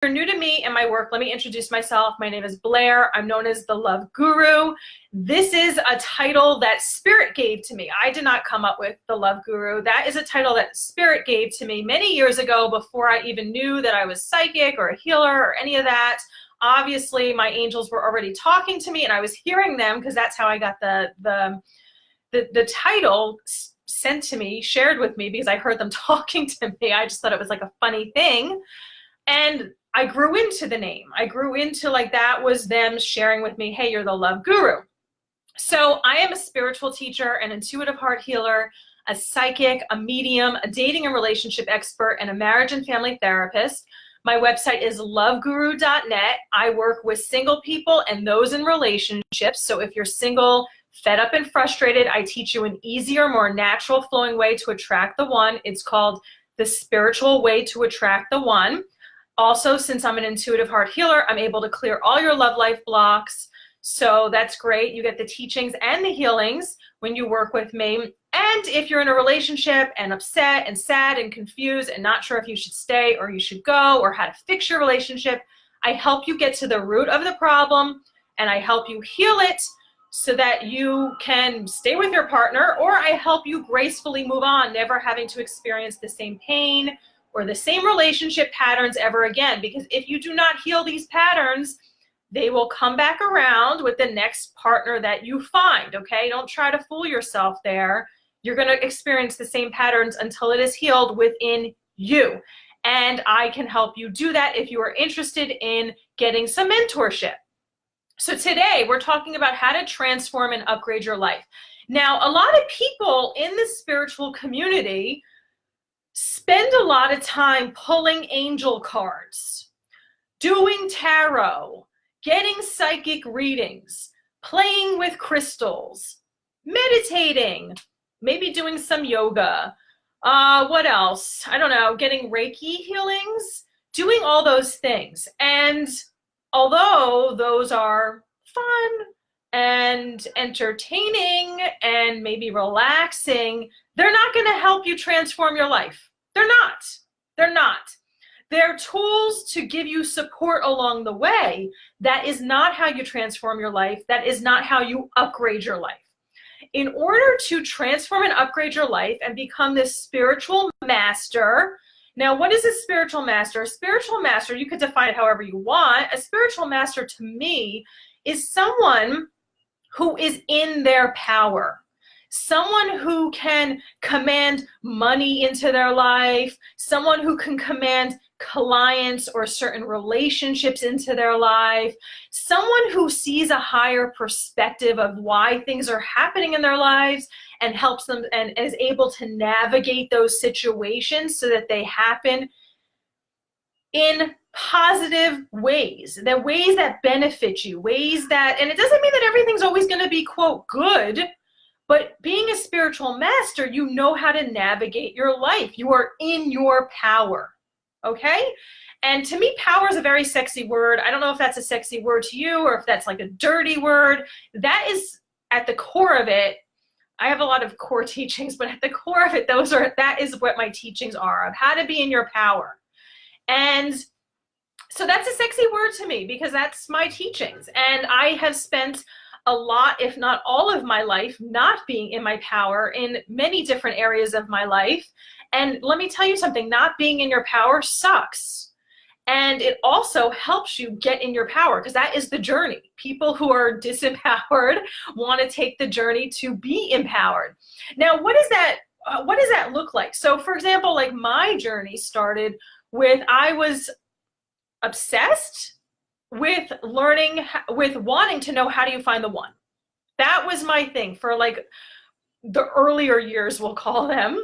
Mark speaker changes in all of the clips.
Speaker 1: you're new to me and my work, let me introduce myself. My name is Blaire. I'm known as the Love Guru. This is a title that Spirit gave to me. I did not come up with the Love Guru. That is a title that Spirit gave to me many years ago before I even knew that I was psychic or a healer or any of that. Obviously, my angels were already talking to me and I was hearing them because that's how I got the title sent to me, shared with me, because I heard them talking to me. I just thought it was like a funny thing. And I grew into the name. I grew into like that was them sharing with me, hey, you're the Love Guru. So I am a spiritual teacher, an intuitive heart healer, a psychic, a medium, a dating and relationship expert, and a marriage and family therapist. My website is loveguru.net. I work with single people and those in relationships. So if you're single, fed up and frustrated, I teach you an easier, more natural flowing way to attract the one. It's called the spiritual way to attract the one. Also, since I'm an intuitive heart healer, I'm able to clear all your love life blocks. So that's great. You get the teachings and the healings when you work with me. And if you're in a relationship and upset and sad and confused and not sure if you should stay or you should go or how to fix your relationship, I help you get to the root of the problem and I help you heal it so that you can stay with your partner, or I help you gracefully move on, never having to experience the same pain or the same relationship patterns ever again. Because if you do not heal these patterns, they will come back around with the next partner that you find, okay? Don't try to fool yourself there. You're gonna experience the same patterns until it is healed within you. And I can help you do that if you are interested in getting some mentorship. So today we're talking about how to transform and upgrade your life. Now, a lot of people in the spiritual community spend a lot of time pulling angel cards, doing tarot, getting psychic readings, playing with crystals, meditating, maybe doing some yoga. What else? I don't know, getting Reiki healings, doing all those things. And although those are fun and entertaining and maybe relaxing, they're not going to help you transform your life. They're not. They're not. They're tools to give you support along the way. That is not how you transform your life. That is not how you upgrade your life. In order to transform and upgrade your life and become this spiritual master. Now, what is a spiritual master? A spiritual master, you could define it however you want. A spiritual master to me is someone who is in their power. Someone who can command money into their life, someone who can command clients or certain relationships into their life, someone who sees a higher perspective of why things are happening in their lives and helps them and is able to navigate those situations so that they happen in positive ways, the ways that benefit you, ways that, and it doesn't mean that everything's always going to be, quote, good, but being a spiritual master, you know how to navigate your life. You are in your power, okay? And to me, power is a very sexy word. I don't know if that's a sexy word to you or if that's like a dirty word. That is at the core of it. I have a lot of core teachings, but at the core of it, that is what my teachings are, of how to be in your power. And so that's a sexy word to me because that's my teachings. And I have spent a lot, if not all of my life, not being in my power in many different areas of my life. And let me tell you something, not being in your power sucks. And it also helps you get in your power because that is the journey. People who are disempowered want to take the journey to be empowered. Now, what does that look like? So for example, like my journey started with, I was obsessed with learning, with wanting to know how do you find the one. That was my thing for like the earlier years, we'll call them.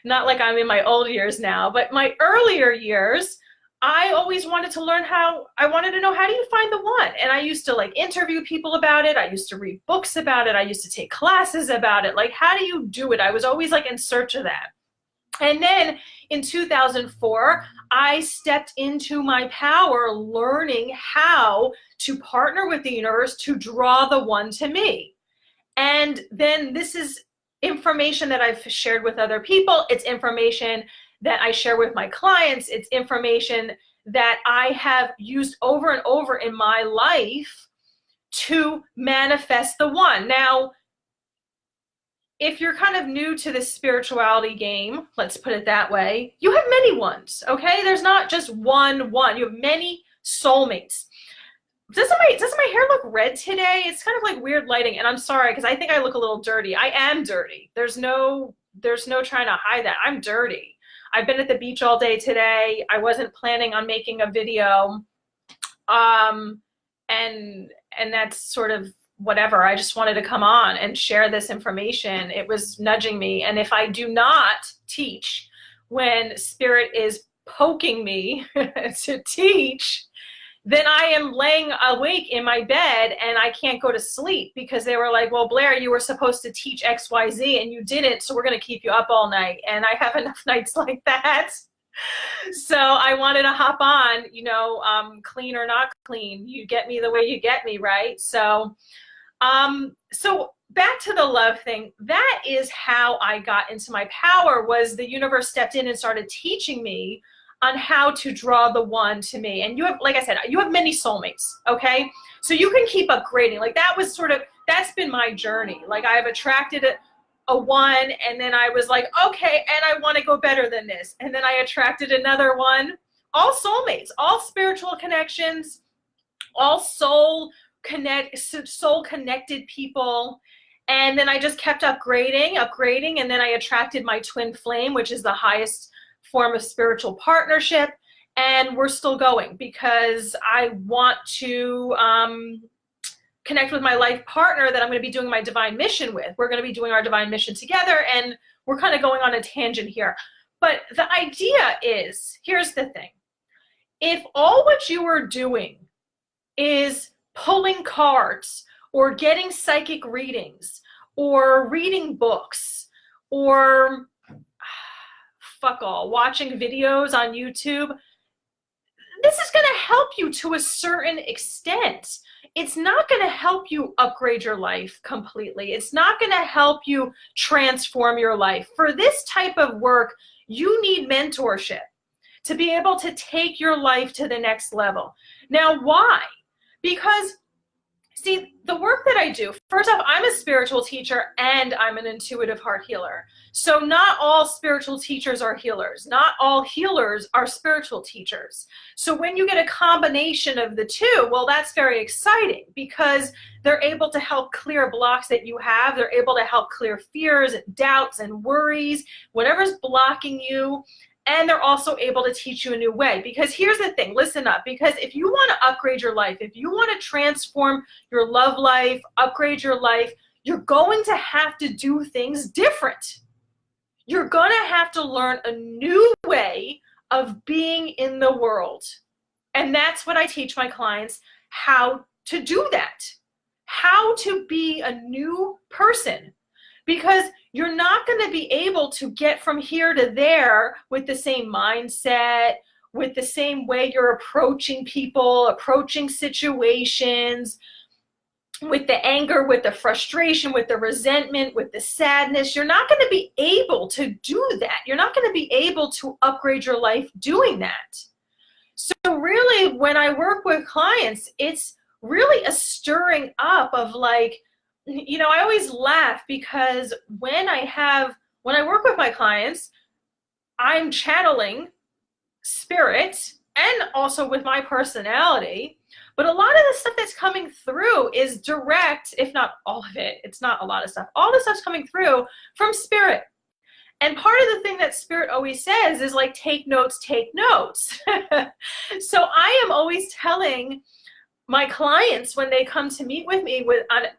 Speaker 1: Not like I'm in my old years now, but my earlier years, I always wanted to learn I wanted to know how do you find the one. And I used to like interview people about it. I used to read books about it. I used to take classes about it. Like, how do you do it? I was always like in search of that. And then in 2004, I stepped into my power learning how to partner with the universe to draw the one to me. And then this is information that I've shared with other people. It's information that I share with my clients. It's information that I have used over and over in my life to manifest the one. Now, if you're kind of new to the spirituality game, let's put it that way, you have many ones, okay? There's not just one. You have many soulmates. Doesn't my hair look red today? It's kind of like weird lighting, and I'm sorry because I think I look a little dirty. I am dirty. There's no trying to hide that. I'm dirty. I've been at the beach all day today. I wasn't planning on making a video. And that's sort of whatever. I just wanted to come on and share this information. It was nudging me. And if I do not teach when Spirit is poking me to teach, then I am laying awake in my bed and I can't go to sleep because they were like, well, Blaire, you were supposed to teach XYZ and you didn't, so we're going to keep you up all night. And I have enough nights like that. So I wanted to hop on, you know, clean or not clean. You get me the way you get me, right? So, so back to the love thing. That is how I got into my power, was the universe stepped in and started teaching me on how to draw the one to me. And you have, like I said, you have many soulmates, okay? So you can keep upgrading. Like that was sort of, that's been my journey. Like I've attracted a one, and then I was like, okay, and I want to go better than this. And then I attracted another one. All soulmates, all spiritual connections, all soul connected people. And then I just kept upgrading, and then I attracted my twin flame, which is the highest form of spiritual partnership, and we're still going because I want to connect with my life partner that I'm going to be doing my divine mission with. We're going to be doing our divine mission together, and we're kind of going on a tangent here. But the idea is, here's the thing. If all what you are doing is pulling cards or getting psychic readings or reading books or fuck all, watching videos on YouTube, this is going to help you to a certain extent. It's not going to help you upgrade your life completely. It's not going to help you transform your life. For this type of work, you need mentorship to be able to take your life to the next level. Now, why? Because see, the work that I do, first off, I'm a spiritual teacher and I'm an intuitive heart healer. So not all spiritual teachers are healers. Not all healers are spiritual teachers. So when you get a combination of the two, well, that's very exciting because they're able to help clear blocks that you have. They're able to help clear fears, doubts, and worries, whatever's blocking you. And they're also able to teach you a new way. Because here's the thing, listen up, because if you want to upgrade your life, if you want to transform your love life, upgrade your life, you're going to have to do things different. You're going to have to learn a new way of being in the world. And that's what I teach my clients, how to do that, how to be a new person. Because you're not going to be able to get from here to there with the same mindset, with the same way you're approaching people, approaching situations, with the anger, with the frustration, with the resentment, with the sadness. You're not going to be able to do that. You're not going to be able to upgrade your life doing that. So really, when I work with clients, it's really a stirring up of like, you know, I always laugh because when I work with my clients, I'm channeling spirit and also with my personality. But a lot of the stuff that's coming through is direct, if not all of it. It's not a lot of stuff. All the stuff's coming through from spirit. And part of the thing that spirit always says is like, take notes, take notes. So I am always telling my clients when they come to meet with me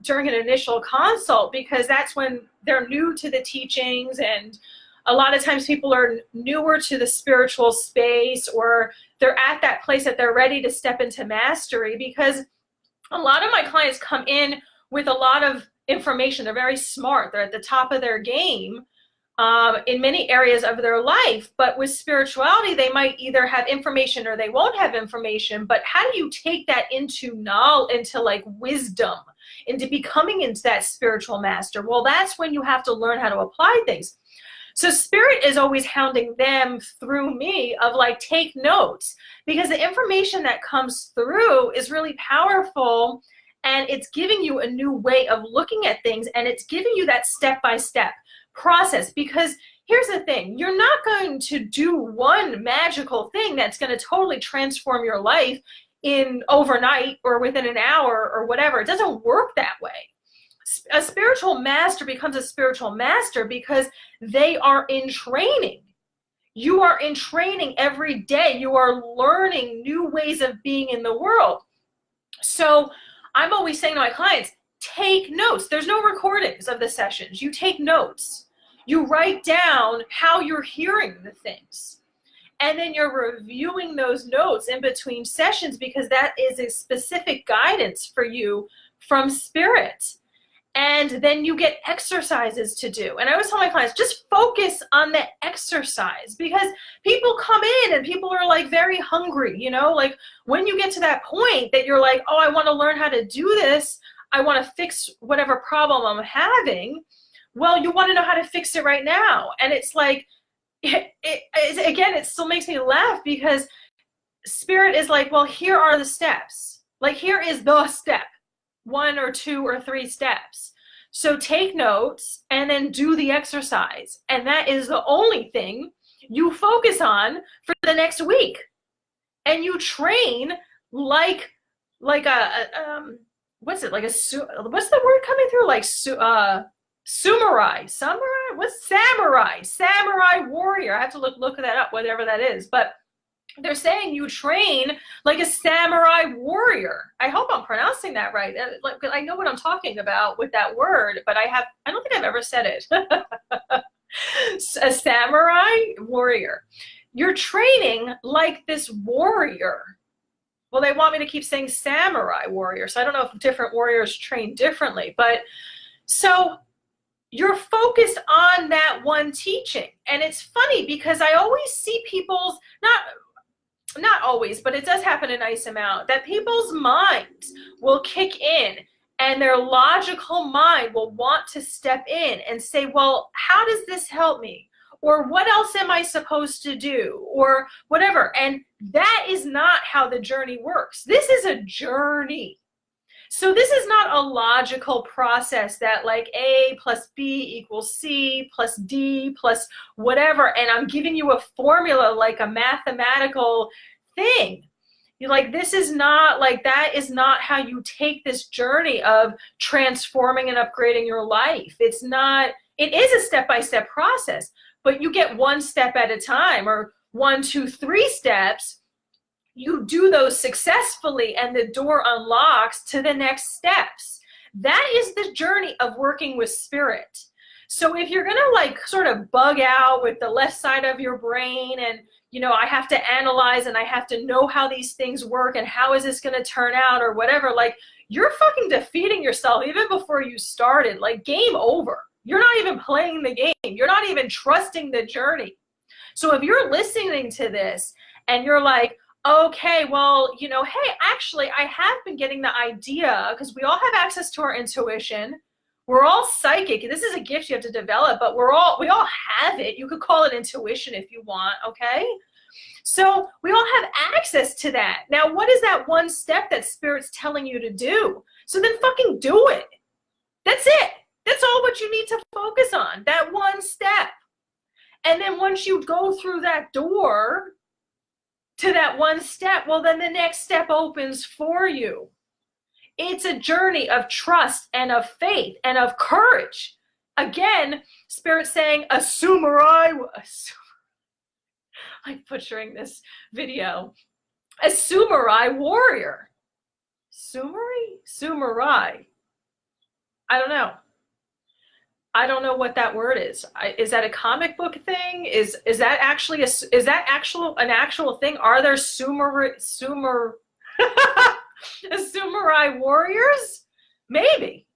Speaker 1: during an initial consult, because that's when they're new to the teachings, and a lot of times people are newer to the spiritual space, or they're at that place that they're ready to step into mastery, because a lot of my clients come in with a lot of information. They're very smart. They're at the top of their game in many areas of their life, but with spirituality, they might either have information or they won't have information. But how do you take that into knowledge, into like wisdom, into becoming into that spiritual master? Well, that's when you have to learn how to apply things. So Spirit is always hounding them through me of like, take notes, because the information that comes through is really powerful, and it's giving you a new way of looking at things, and it's giving you that step-by-step process. Because here's the thing, you're not going to do one magical thing that's going to totally transform your life in overnight or within an hour or whatever. It doesn't work that way. A spiritual master becomes a spiritual master because they are in training. You are in training every day. You are learning new ways of being in the world. So I'm always saying to my clients, take notes. There's no recordings of the sessions. You take notes. You write down how you're hearing the things. And then you're reviewing those notes in between sessions, because that is a specific guidance for you from Spirit. And then you get exercises to do. And I always tell my clients, just focus on the exercise, because people come in and people are like very hungry, you know, like when you get to that point that you're like, oh, I want to learn how to do this. I want to fix whatever problem I'm having. Well, you want to know how to fix it right now. And it's like, again, it still makes me laugh, because Spirit is like, well, here are the steps. Like, here is the step. 1 or 2 or 3 steps. So take notes and then do the exercise. And that is the only thing you focus on for the next week. And you train like a what's it, like a, what's the word coming through? Like samurai, what's samurai warrior. I have to look that up, whatever that is. But they're saying you train like a samurai warrior. I hope I'm pronouncing that right. I know what I'm talking about with that word, but I don't think I've ever said it. A samurai warrior. You're training like this warrior. Well, they want me to keep saying samurai warrior, so I don't know if different warriors train differently, but so you're focused on that one teaching. And it's funny because I always see people's, not always, but it does happen a nice amount, that people's minds will kick in and their logical mind will want to step in and say, well, how does this help me? Or what else am I supposed to do? Or whatever. And that is not how the journey works. This is a journey. So this is not a logical process that like A plus B equals C plus D plus whatever, and I'm giving you a formula like a mathematical thing. You're like, this is not like, that is not how you take this journey of transforming and upgrading your life. It's not, it is a step-by-step process, but you get one step at a time, or 1, 2, 3 steps. You do those successfully and the door unlocks to the next steps. That is the journey of working with Spirit. So if you're gonna like sort of bug out with the left side of your brain and, you know, I have to analyze and I have to know how these things work and how is this gonna turn out or whatever, like you're fucking defeating yourself even before you started. Like, game over. You're not even playing the game. You're not even trusting the journey. So if you're listening to this and you're like, okay, well, you know, hey, actually, I have been getting the idea, because we all have access to our intuition. We're all psychic. This is a gift you have to develop, but we all have it. You could call it intuition if you want, okay? So we all have access to that. Now, what is that one step that Spirit's telling you to do? So then fucking do it. That's it. That's all what you need to focus on, that one step. And then once you go through that door to that one step, well, then the next step opens for you. It's a journey of trust and of faith and of courage. Again, Spirit saying, a samurai, I'm butchering this video, a samurai warrior. Samurai. I don't know. I don't know what that word is. Is that a comic book thing? Is that actually an actual thing? Are there samurai warriors? Maybe.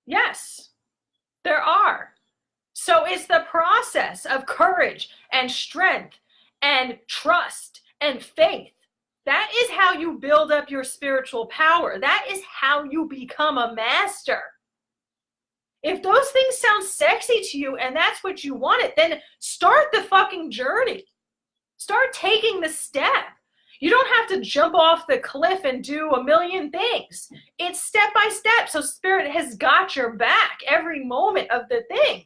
Speaker 1: Yes, there are. So it's the process of courage and strength and trust and faith. That is how you build up your spiritual power. That is how you become a master. If those things sound sexy to you and that's what you wanted, then start the fucking journey. Start taking the step. You don't have to jump off the cliff and do a million things. It's step by step. So Spirit has got your back every moment of the thing.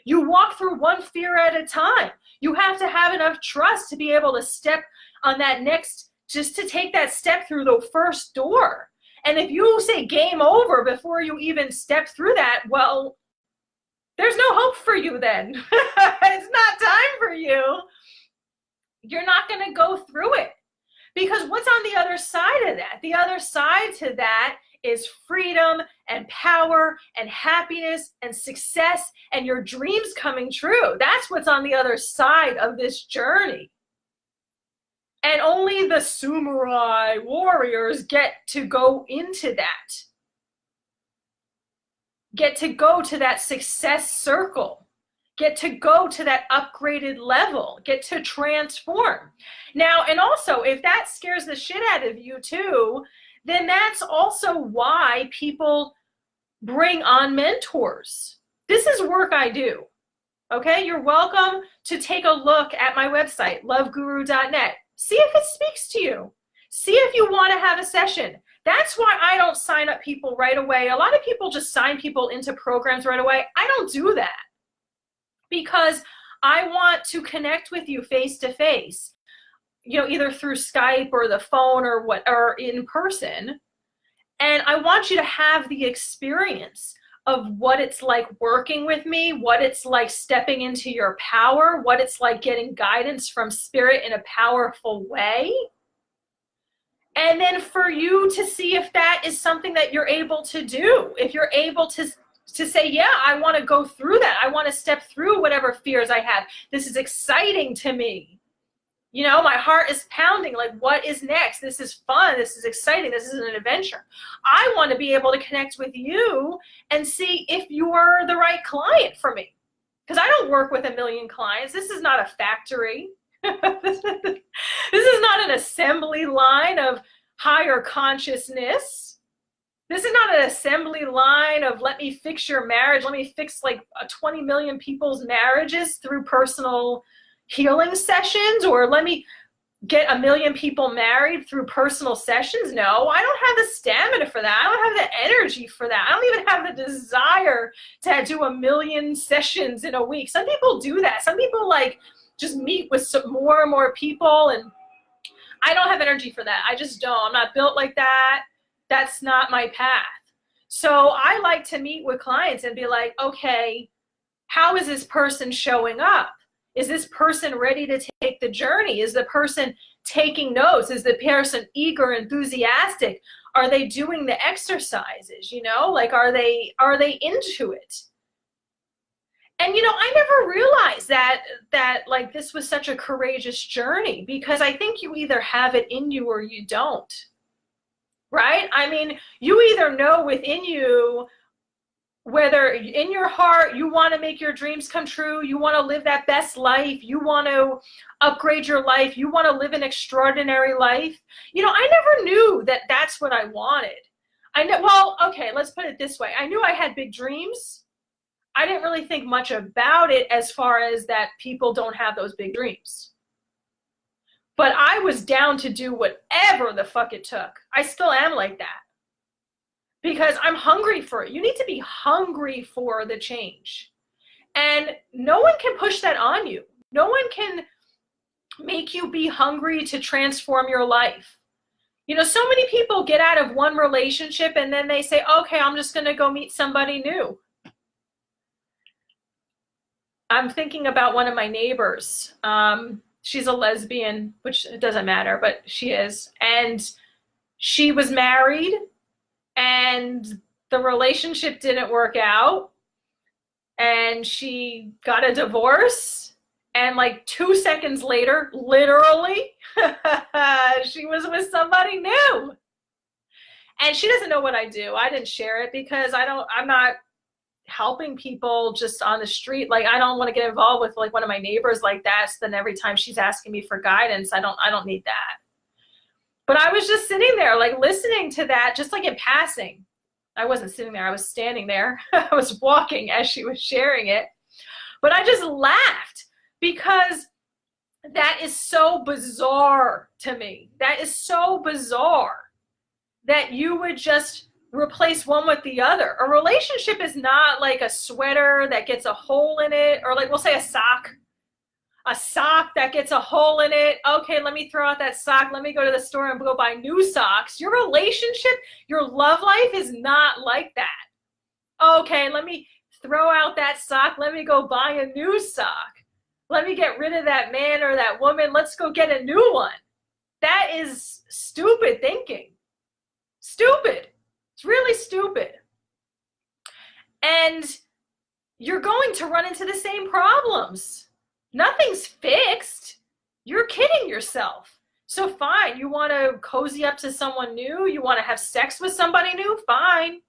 Speaker 1: You walk through one fear at a time. You have to have enough trust to be able to step on that next, just to take that step through the first door. And if you say game over before you even step through that, well, there's no hope for you then. It's not time for you. You're not going to go through it. Because what's on the other side of that? The other side to that is freedom and power and happiness and success and your dreams coming true. That's what's on the other side of this journey. And only the samurai warriors get to go into that. Get to go to that success circle. Get to go to that upgraded level. Get to transform. Now, and also, if that scares the shit out of you too, then that's also why people bring on mentors. This is work I do. Okay, you're welcome to take a look at my website, loveguru.net. See if it speaks to you. See if you want to have a session. That's why I don't sign up people right away. A lot of people just sign people into programs right away. I don't do that because I want to connect with you face to face, you know, either through Skype or the phone or what, or in person. And I want you to have the experience of what it's like working with me, what it's like stepping into your power, what it's like getting guidance from Spirit in a powerful way. And then for you to see if that is something that you're able to do. If you're able to say, yeah, I want to go through that. I want to step through whatever fears I have. This is exciting to me. You know, my heart is pounding, like, what is next? This is fun. This is exciting. This is an adventure. I want to be able to connect with you and see if you're the right client for me. Because I don't work with a million clients. This is not a factory. This is not an assembly line of higher consciousness. This is not an assembly line of let me fix your marriage. Let me fix like 20 million people's marriages through personal healing sessions, or let me get 1 million people married through personal sessions. No, I don't have the stamina for that. I don't have the energy for that. I don't even have the desire to do 1 million sessions in a week. Some people do that. Some people like just meet with some more and more people, and I don't have energy for that. I just don't. I'm not built like that. That's not my path. So I like to meet with clients and be like, okay, how is this person showing up? Is this person ready to take the journey? Is the person taking notes? Is the person eager, enthusiastic? Are they doing the exercises? You know, like, are they into it? And, you know, I never realized that like this was such a courageous journey, because I think you either have it in you or you don't, right? I mean, you either know within you, whether in your heart you want to make your dreams come true, you want to live that best life, you want to upgrade your life, you want to live an extraordinary life. You know, I never knew that that's what I wanted. I know, well, okay, let's put it this way. I knew I had big dreams. I didn't really think much about it as far as that people don't have those big dreams. But I was down to do whatever the fuck it took. I still am like that. Because I'm hungry for it. You need to be hungry for the change. And no one can push that on you. No one can make you be hungry to transform your life. You know, so many people get out of one relationship and then they say, okay, I'm just going to go meet somebody new. I'm thinking about one of my neighbors. She's a lesbian, which it doesn't matter, but she is. And she was married, and the relationship didn't work out, and she got a divorce, and like 2 seconds later, literally, she was with somebody new. And she doesn't know what I do. I didn't share it because I'm not helping people just on the street. Like, I don't want to get involved with like one of my neighbors like that. So then every time she's asking me for guidance, I don't need that. But I was just sitting there like listening to that, just like in passing. I wasn't sitting there, I was standing there. I was walking as she was sharing it. But I just laughed because that is so bizarre to me. That is so bizarre that you would just replace one with the other. A relationship is not like a sweater that gets a hole in it, or like we'll say a sock that gets a hole in it. Okay, let me throw out that sock. Let me go to the store and go buy new socks. Your relationship, your love life is not like that. Okay, let me throw out that sock. Let me go buy a new sock. Let me get rid of that man or that woman. Let's go get a new one. That is stupid thinking. Stupid. It's really stupid. And you're going to run into the same problems. Nothing's fixed. You're kidding yourself. So fine, you want to cozy up to someone new, you want to have sex with somebody new, fine.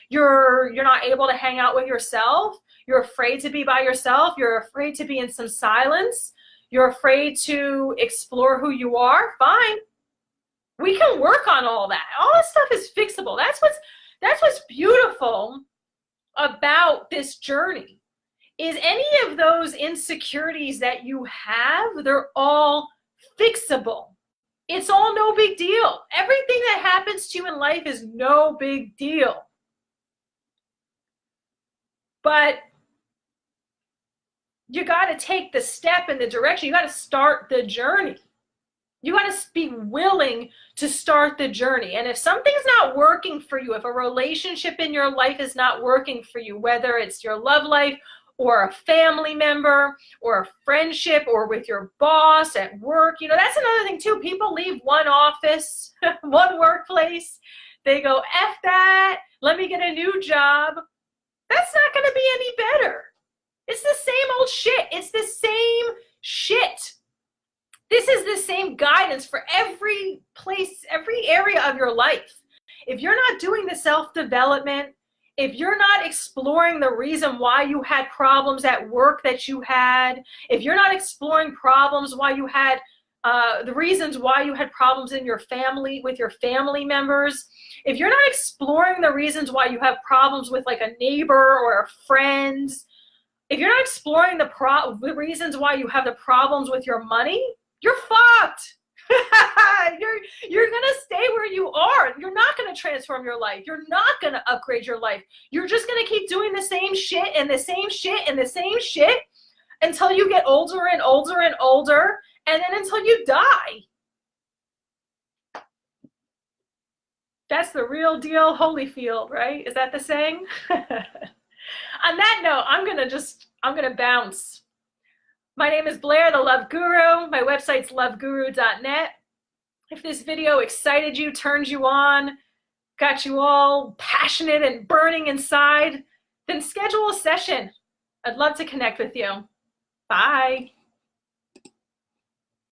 Speaker 1: You're not able to hang out with yourself. You're afraid to be by yourself. You're afraid to be in some silence. You're afraid to explore who you are, fine. We can work on all that. All this stuff is fixable. That's what's beautiful about this journey. Is any of those insecurities that you have, they're all fixable. It's all no big deal. Everything that happens to you in life is no big deal. But you got to take the step in the direction. You got to start the journey. You got to be willing to start the journey. And if something's not working for you, if a relationship in your life is not working for you, whether it's your love life or a family member or a friendship or with your boss at work, that's another thing too. People leave one office, one workplace. They go, F that, let me get a new job. That's not going to be any better. It's the same old shit. It's the same shit. This is the same guidance for every place, every area of your life. If you're not doing the self-development, if you're not exploring the reason why you had problems at work that you had, if you're not exploring problems why you had, the reasons why you had problems in your family, with your family members, if you're not exploring the reasons why you have problems with like a neighbor or a friend, if you're not exploring the reasons why you have the problems with your money, you're fucked. You're going to stay where you are. You're not going to transform your life. You're not going to upgrade your life. You're just going to keep doing the same shit and the same shit and the same shit until you get older and older and older, and then until you die. That's the real deal Holyfield, right? Is that the saying? On that note, I'm going to bounce. My name is Blaire, the Love Guru. My website's loveguru.net. If this video excited you, turned you on, got you all passionate and burning inside, then schedule a session. I'd love to connect with you. Bye.